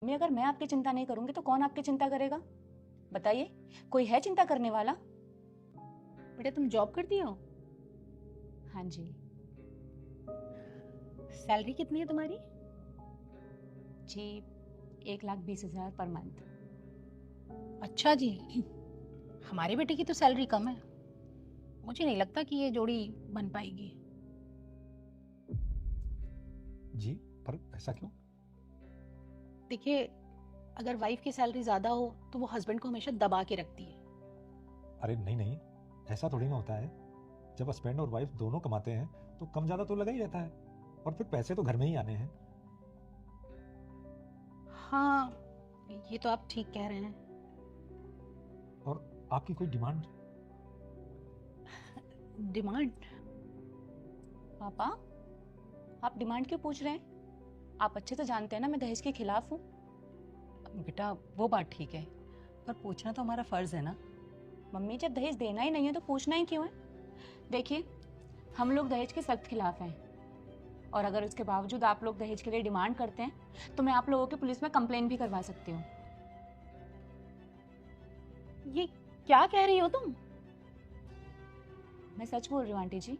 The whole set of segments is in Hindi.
मम्मी अगर मैं आपकी चिंता नहीं करूंगी तो कौन आपकी चिंता करेगा? बताइए, कोई है चिंता करने वाला? बेटा तुम जॉब करती हो? हाँ जी। सैलरी कितनी है तुम्हारी? जी, 1,20,000 पर मंथ। अच्छा जी। हमारे बेटे की तो सैलरी कम है। मुझे नहीं लगता कि ये जोड़ी बन पाएगी। जी, पर ऐसा क्यों? देखिए, अगर वाइफ की सैलरी ज्यादा हो तो वो हस्बैंड को हमेशा दबा के रखती है। अरे नहीं नहीं, ऐसा थोड़ी ना होता है। जब हस्बैंड और वाइफ दोनों कमाते हैं तो कम ज़्यादा तो लगा ही रहता है, और फिर पैसे तो घर में ही आने हैं। हाँ, ये तो आप ठीक कह रहे हैं। और आपकी कोई डिमांड? डिमांड? पापा, आप डिमांड क्यों पूछ रहे हैं? आप अच्छे से जानते हैं ना मैं दहेज के खिलाफ हूँ। बेटा वो बात ठीक है, पर पूछना तो हमारा फर्ज है ना। मम्मी जब दहेज देना ही नहीं है तो पूछना ही क्यों है? देखिए, हम लोग दहेज के सख्त खिलाफ हैं, और अगर उसके बावजूद आप लोग दहेज के लिए डिमांड करते हैं तो मैं आप लोगों की पुलिस में कंप्लेन भी करवा सकती हूँ। ये क्या कह रही हो तुम? मैं सच बोल रही हूँ आंटी जी।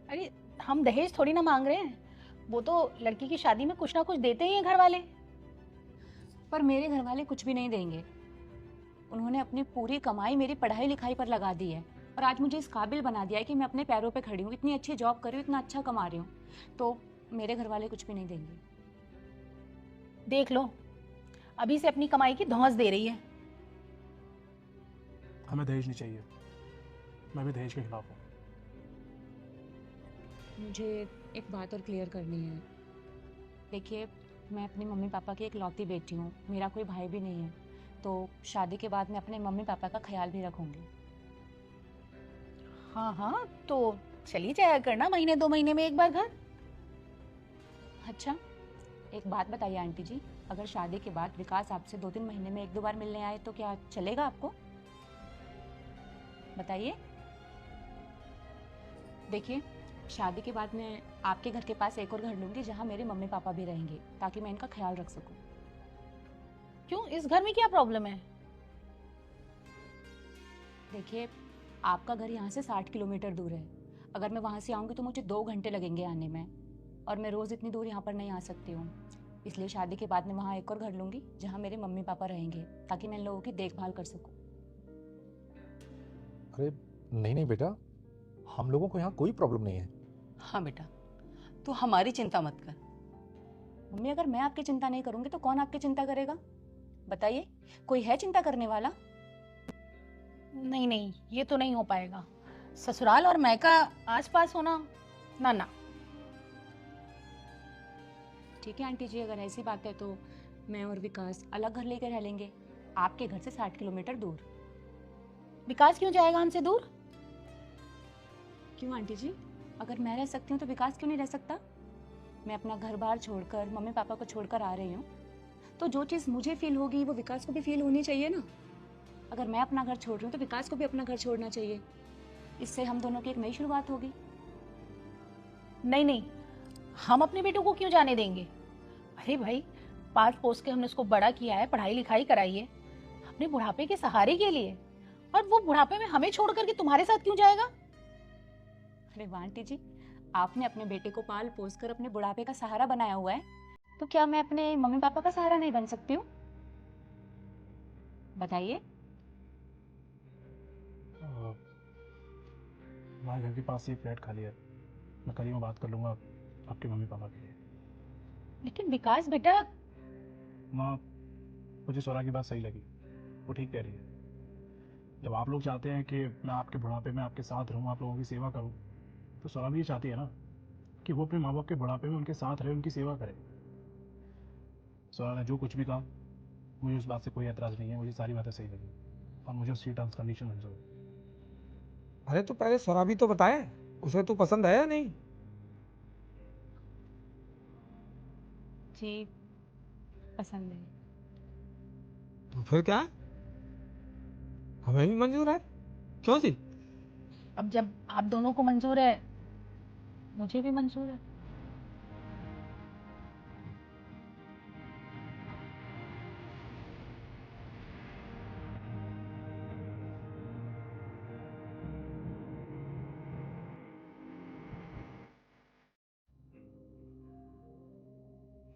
अरे, हम दहेज थोड़ी ना मांग रहे हैं। वो तो लड़की की शादी में कुछ ना कुछ देते ही हैं घर वाले। पर मेरे घर वाले कुछ भी नहीं देंगे। उन्होंने अपनी पूरी कमाई मेरी पढ़ाई लिखाई पर लगा दी है, और आज मुझे इस काबिल बना दिया है कि मैं अपने पैरों पे खड़ी हूँ, इतनी अच्छी जॉब कर रही हूँ, इतना अच्छा कमा रही हूँ, तो मेरे घर वाले कुछ भी नहीं देंगे। देख लो, अभी से अपनी कमाई की धौंस दे रही है। हमें दहेज नहीं चाहिए। मैं भी दहेज के खिलाफ हूँ। मुझे एक बात और क्लियर करनी है। देखिए, मैं अपने मम्मी पापा की एक लौती बेटी हूँ, मेरा कोई भाई भी नहीं है, तो शादी के बाद मैं अपने मम्मी पापा का ख्याल भी रखूंगी। हाँ हाँ, तो चली जाया करना महीने 2 महीने में एक बार घर। अच्छा, एक बात बताइए आंटी जी, अगर शादी के बाद विकास आपसे 2-3 महीने में 1-2 बार मिलने आए तो क्या चलेगा आपको? बताइए। देखिए, शादी के बाद मैं आपके घर के पास एक और घर लूंगी जहाँ मेरे मम्मी पापा भी रहेंगे, ताकि मैं इनका ख्याल रख सकूं। क्यों, इस घर में क्या प्रॉब्लम है? देखिए, आपका घर यहाँ से 60 किलोमीटर दूर है। अगर मैं वहाँ से आऊँगी तो मुझे 2 घंटे लगेंगे आने में, और मैं रोज़ इतनी दूर यहाँ पर नहीं आ सकती हूँ। इसलिए शादी के बाद मैं वहाँ एक और घर लूँगी जहाँ मेरे मम्मी पापा रहेंगे, ताकि मैं इन लोगों की देखभाल कर सकूँ। अरे नहीं नहीं बेटा, हम लोगों को यहाँ कोई प्रॉब्लम नहीं है। हाँ बेटा, तू हमारी चिंता मत कर। मम्मी अगर मैं आपकी चिंता नहीं करूँगी तो कौन आपकी चिंता करेगा? बताइए, कोई है चिंता करने वाला? नहीं नहीं, ये तो नहीं हो पाएगा। ससुराल और मायका आस पास होना, ना ना। ठीक है आंटी जी, अगर ऐसी बात है तो मैं और विकास अलग घर लेकर रह लेंगे, आपके घर से 60 किलोमीटर दूर। विकास क्यों जाएगा हमसे दूर? क्यों आंटी जी, अगर मैं रह सकती हूँ तो विकास क्यों नहीं रह सकता? मैं अपना घर बार छोड़कर, मम्मी पापा को छोड़कर आ रही हूँ, तो जो चीज़ मुझे फील होगी वो विकास को भी फील होनी चाहिए ना। अगर मैं अपना घर छोड़ रही हूँ तो विकास को भी अपना घर छोड़ना चाहिए। इससे हम दोनों की एक नई शुरुआत होगी। नहीं नहीं, हम अपने बेटों को क्यों जाने देंगे? अरे भाई, पाल पोस के हमने उसको बड़ा किया है, पढ़ाई लिखाई कराई है अपने बुढ़ापे के सहारे के लिए, और वो बुढ़ापे में हमें छोड़ करके तुम्हारे साथ क्यों जाएगा? अरे वाह आंटी जी, आपने अपने बेटे को पाल पोस कर अपने बुढ़ापे का सहारा बनाया हुआ है, तो क्या मैं अपने मम्मी पापा का सहारा नहीं बन सकती हूँ? बताइए। हमारे घर के पास ही एक फ्लैट खाली है। मैं कल ही में बात कर लूँगा आपके मम्मी पापा के लिए। लेकिन विकास बेटा। माँ, मुझे स्वरा की बात सही लगी। वो ठीक कह रही है। जब आप लोग चाहते हैं कि मैं आपके बुढ़ापे में आपके साथ रहूँ, आप लोगों की सेवा करूँ, तो स्वरा भी ये चाहती है ना कि वो अपने माँ बाप के बुढ़ापे में उनके साथ रहे, उनकी सेवा करे। स्वरा ने जो कुछ भी कहा, मुझे उस बात से कोई एतराज़ नहीं है। मुझे सारी बातें सही लगी और मुझे उसकी टर्म्स कंडीशन मंजूर है। अरे तो पहले स्वरा भी तो बताए, उसे तो पसंद है या नहीं? जी, पसंद है। तो फिर क्या, हमें भी मंजूर है, क्यों जी? अब जब आप दोनों को मंजूर है, मुझे भी मंजूर है।